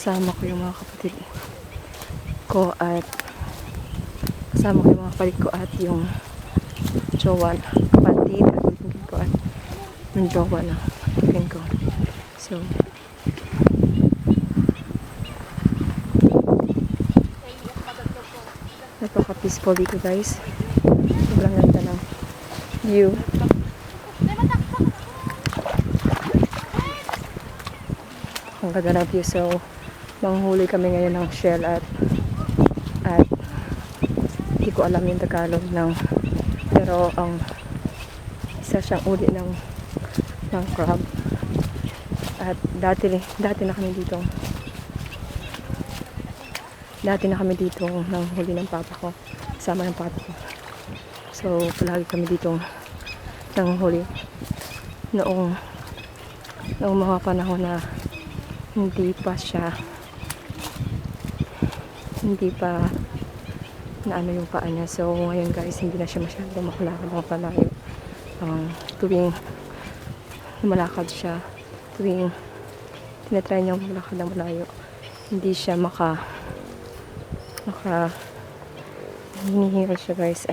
kasama ko yung mga kapatid ko at kasama ko yung mga kapatid ko at yung jowa na kapatid at kapatid ko at yung jowa na kapatid ko. So napaka-peaceful dito guys. Sobrang ganda ng view. Ang ganda ng view. So manghuli kami ngayon ng shell at hindi ko alam yung Tagalog ng, pero ang isa siyang uli ng crab. At dati na kami dito nang huli ng papa ko, kasama ng papa ko. So palagi kami dito nang huli noong mga panahon na hindi pa na ano yung paa niya. So ngayon guys, hindi na siya masyadong makalakad ng palayo. Tuwing lumalakad siya, tuwing tinatry niya maglakad ng malayo, hindi siya hinihiro siya guys.